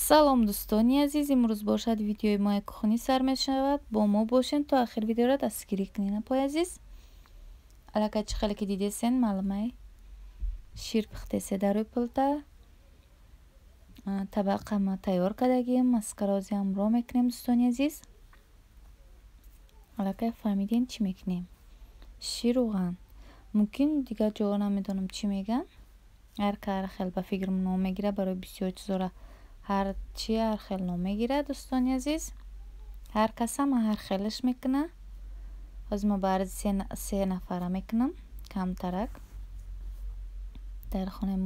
салом дӯстони азиз, имрӯз бошад видеои мои кухонӣ сар мешавад. Бо мо бошен то ахир видеоро дастгирӣ кунед. Апои азиз, аллакай чӣ хеле ки дидесен маълумай шир пухтесе дар рӯи пулта. Табақа ма тайёр кардагим, маскарозиам ро мекунем. Дӯстони азиз, аллакай фаҳмидем чӣ мекунем? Шируган. Мумкин дигар ҷоҳо намедонам чӣ меган. ҳар ка ҳар хел ба фикрам ном мегирад, барои бисёр чизора ҳар чи ҳар хел ном мегирад. Дӯстони азиз, ҳар касам ҳар хелаш мекуна. ҳозир мо ба арзи се нафара мекунам камтарак. дар хонаи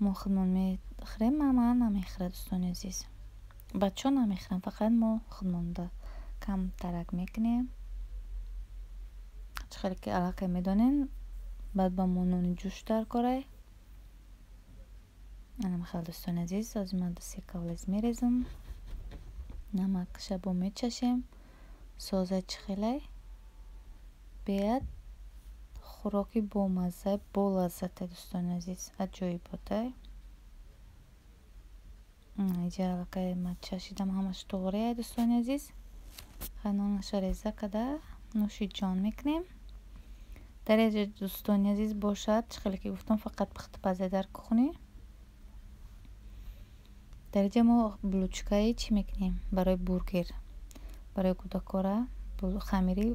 мо худмон мехӯрем, мама намехӯрад. Дӯстони азиз, бачаҳо намехӯранд, фақат мо худмонда камтарак мекунем. чӣ хеле ки аллакай медонен, баъд ба мо нони ҷӯш даркорай. Намехел дӯстони азиз, ҳозир ман се кавлез мерезам. намак шабо мечашем. соза чӣ хелай беяд хӯроки бомазза болаззатай. Дӯстони азиз, аҷоиботай. иҷа аллакай ман чашидам, ҳамаш тоғрияй. Дӯстони азиз, ханонаша реза када нӯши ҷон мекунем. дар инҷа дӯстони азиз бошад, чӣ хеле ки гуфтам, фақат пухтупаза дар кухонӣ. дар инҷа мо булочкаи чӣ мекунем? Барои бургер, барои кӯдакора хамири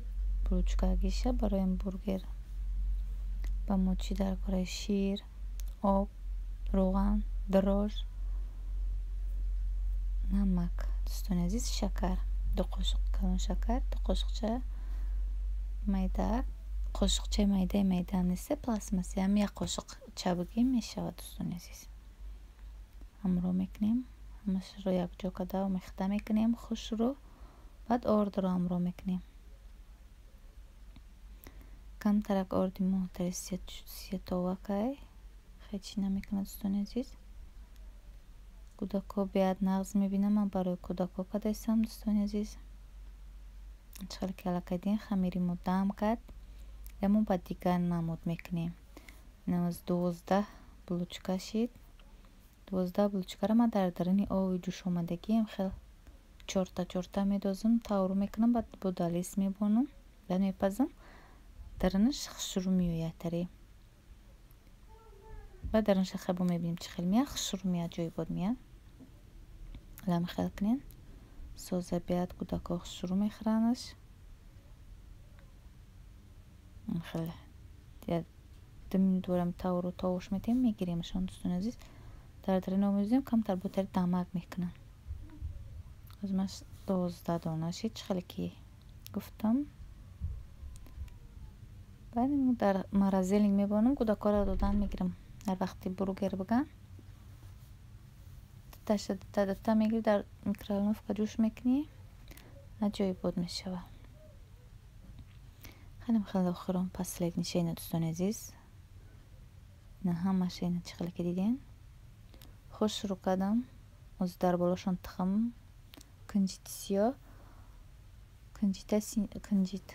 булочка гиша барои бургер. ба мо чӣ даркорай? шир, об, рӯған, дрож, намак. Дӯстони азиз, шакар, 2 қошиқ калон шакар, 2 қошиқча майда. қошиқчаи майдаи майда неста, пластмасси, ҳам 1 қошиқча бигем мешавад. Дӯстони азиз, ҳамро мекунем, ҳамашро якҷо када омехта мекунем. хушро баъд ордро ҳамро мекунем. камтарак орди мо тари сиятовакай хечи намекунад. Дӯстони азиз, кӯдако беяд нағз мебинам, ман барои кӯдако кадаистам. Дӯстони азиз, чӣ хеле ки аллакай дин хамири мо дам кард, ямо ба дигар намуд мекунем. 12 булочка шид. 12 булочкаро ман дар даруни оби ҷӯшомадагиам хел чорта медозам, тавру мекунам, баъд бо далис мебонам, баъд мепазам, дарунаш хушрӯ меояд таре. баъд дарунаша хабо мебинем чӣ хел меяд, хушрӯ меяд, ҷойбод меяд. ҳала мехел кунен. соза беяд кӯдако хушрӯ мехӯранаш. хеле дорам тавру товуш метем, мегиремашон. Дӯстони азиз, дар даруни об мезем, камтар бо тари дамак мекунам. озмаш 12 дона шид, чӣ хеле ки гуфтам. баъд дар морозилник мебонам, кӯдакоро додан мегирам. дар вақти бургер биган дата мегири, дар микроволновка ҷӯш мекунӣ, аҷоибод мешава. хеле охирон последниша ина. Дӯстони азиз, ина ҳамаша ина. Чӣ хеле ки диден, хушрӯ кардам. ҳозир дар болошон тухм, кунҷити сиёҳ, кунҷит.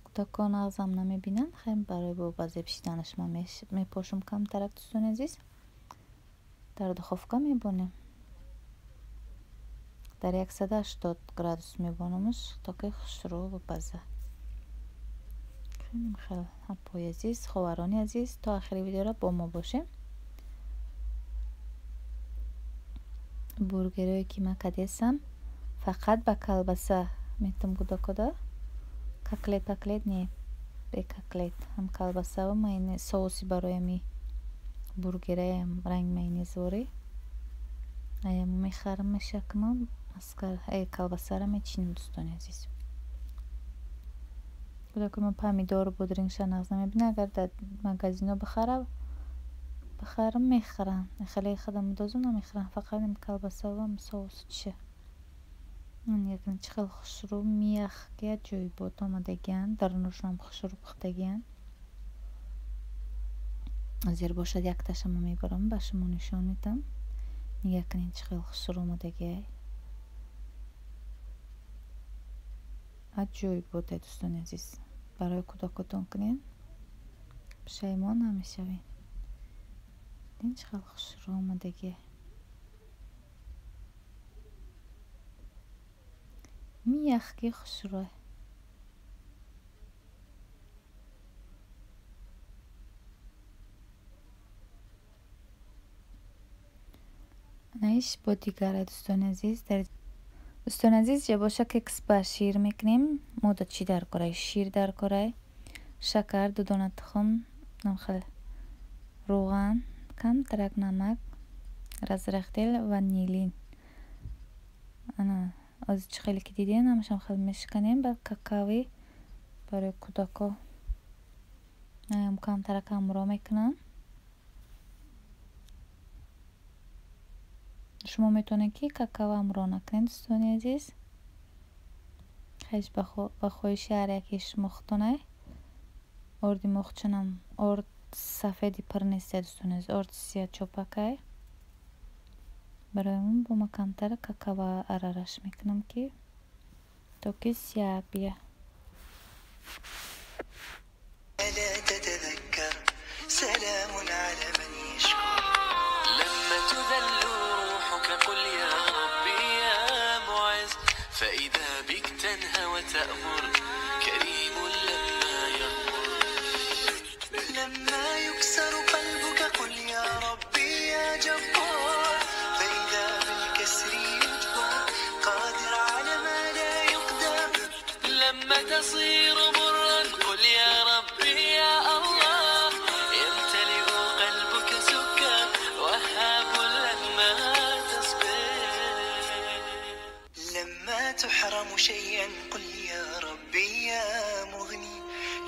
кӯдако нағзам намебинанд, хеле барои бо базе пишиданаш ман мепошам камтарак. Дӯстони азиз, дар духовка мебонем, дар 180 градус мебонамш, то ки хушрӯ база. хеле апои азиз, ховарони азиз, то ахири видеоро бо мо бошем. бургерое ки ман кадесам, фақат ба колбаса метам кӯдакода. коклет не, бе коклет, ҳам колбаса ва майонез, соуси барои ми бургераям ранг майонезворӣ. аям мехарам, мешакмам, колбасаро мечинам. Дӯстони азиз, кӯдако ман помидор бодрингша нағз намебинам. агар дар магазино бихарам мехӯрам, хеле хадам дозу намехӯрам, фақат ин колбаса ва соус чиша. якн чӣ хел хушрӯ миахки аҷоибод омадагиан, дарунашонам хушрӯ пухтагиан. ҳозир бошад якташамо мебарам, ба шумо нишон медам. нигаҳ кунед чӣ хел хушрӯ омадагиай, аҷоибодай. Дӯстони азиз, барои кӯдакотон кунед, пушаймон намешавед. чӣ хел хушрӯ омадагиай. ميخكي خشروه نعيش بودیگاره. دوستان عزیز جباشا ککس با شیر میکنیم. مدت چی در کره؟ شیر در کره، شکر، 2 دانه تخم، نمخل روغن، کم ترک نمک، رزرختل، ونیلین. انا از چی خیلی که دیدین همشم خیلی میشکنیم. بعد کاکاوی برای کودکا نایم کم ترک همراه میکنم. شما میتونید که کاکاو همراه نکنید دوستان عزیز. خیش بخویش هر یکیش مختونه. اردی مختشنم ارد سفیدی پر نیسته دوستان عزیز. ارد سیاه چوبکه. برای اون با ما کمتر کاکاو ارارش میکنم که تو که سیاه بیه. لا تتذكر سلام على من يشكر لما تذل روحك قل يا ربي يا معز فإذا بك تنهى وتأمر كريم لما يغفر لما يكسر قلبك قل يا ربي يا جبار فإذا بالكسر يجبر قادر على ما لا يقدر لما تصير مرا قل يا ربي يا الله يمتلئ قلبك سكر وهاب لما تصبر لما تحرم شيئا قل يا ربي يا مغني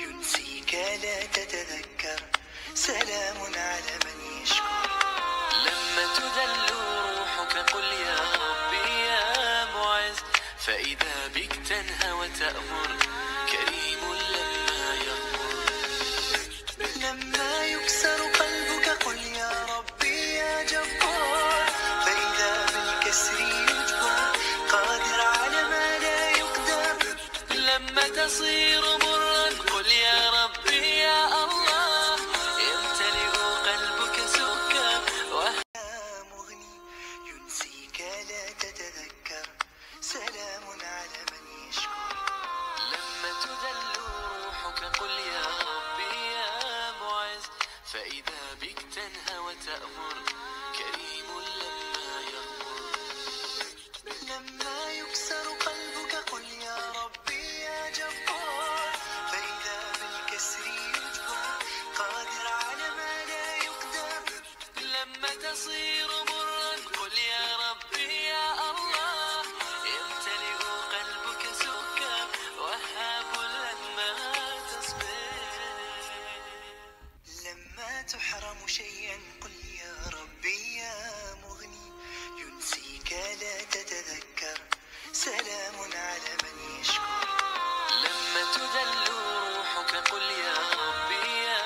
ينسيك لا تتذكر سلام على من يشكر لما تذل روحك قل يا ربي يا معز فإذا بك تنهى وتأمر كريم لما يغفر لما يكسر قلبك قل يا ربي يا جبار فإذا بالكسر يجبر قادر على ما لا يقدر لما تصير مرا قل يا ربي يا الله يمتلئ قلبك سكر وهي مغني ينسيك لا تتذكر سلام على من يشكر لما تذل روحك قل يا ربي يا معز فإذا بك تنهى وتأمر كريم لما يغفر لما يكسر قلبك قل يا ربي يا جبار فإذا بالكسر يجبر قادر على ما لا يقدر لما تصير مرا قل يا ربي يا الله يمتلئ قلبك سكر وهاب لما تصبر لما تحرم شيئا قل يا ربي يا مغني ينسيك لا تتذكر سلام على من يشكر لما تذل روحك قل يا ربي يا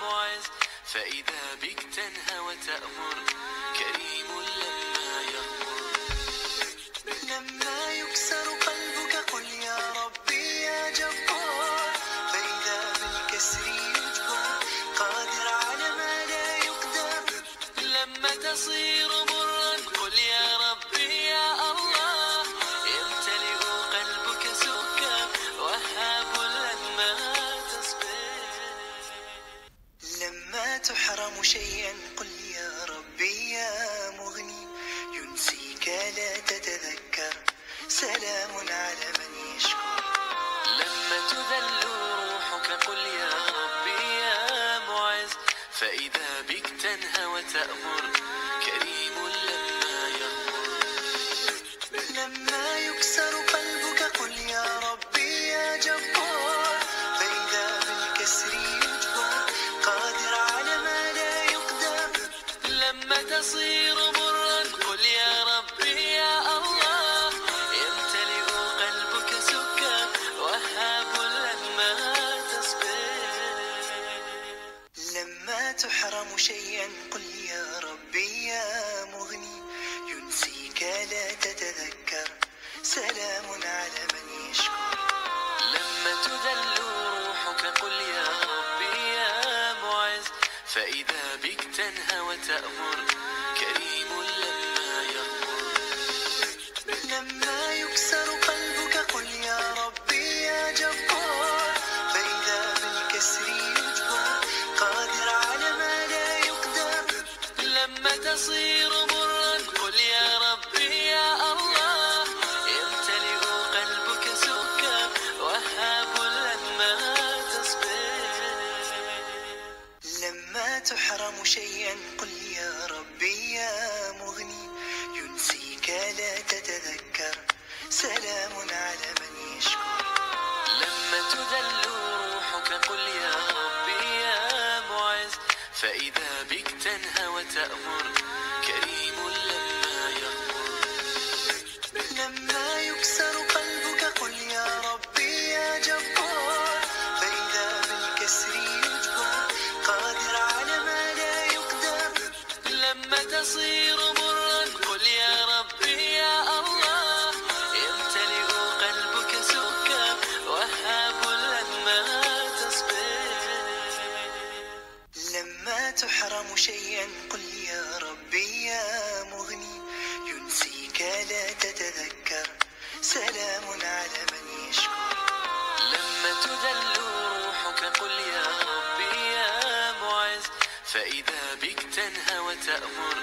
معز فإذا بك تنهى وتأمر كريم لما يغفر لما يكسر قلبك قل يا ربي يا جبار فإذا بالكسر يجبر قادر على ما لا يقدر لما تصير مرا قل يا ربي يا الله يمتلئ قلبك سكر وهاب لما تصبر لما تحرم شيئا قل يا ربي يا مغني ينسيك لا تتذكر سلام على من يشكر لما تذل روحك قل يا ربي يا معز فإذا بك تنهى وتأمر كريم لما يغفر لما يكسر قلبك قل يا ربي يا جبار فإذا بالكسر يجبر قادر على ما لا يقدر لما تصير مرا قل يا ربي يا الله يمتلئ قلبك سكر وهاب لما تصبر لما تحرم شيئا قل يا ربي يا مغني ينسيك لا تتذكر سلام على من يشكر لما تذل روحك قل يا ربي يا معز فإذا بك تنهى وتأمر كريم لما يغفر لما يكسر قلبك قل تصير برا قل يا ربي يا الله، يمتلئ قلبك سكر وهاب لما تصبر. لما تحرم شيئا قل يا ربي يا مغني، ينسيك لا تتذكر، سلام على من يشكر. لما تذل روحك قل يا ربي يا معز، فإذا بك تنهى وتأمر، كريم لما يغفر. لما يكسر قلبك قل يا ربي يا جبار، فإذا بالكسر يجبر، قادر على ما لا يقدر. لما تصير مرا قل يا ربي يا الله، يمتلئ قلبك سكر وهاب لما تصبر. لما تحرم شيئا قل يا ربي يا مغني، ينسيك لا تتذكر، سلام على من يشكر. لما تذل روحك قل يا ربي يا معز، فإذا بك تنهى وتأمر،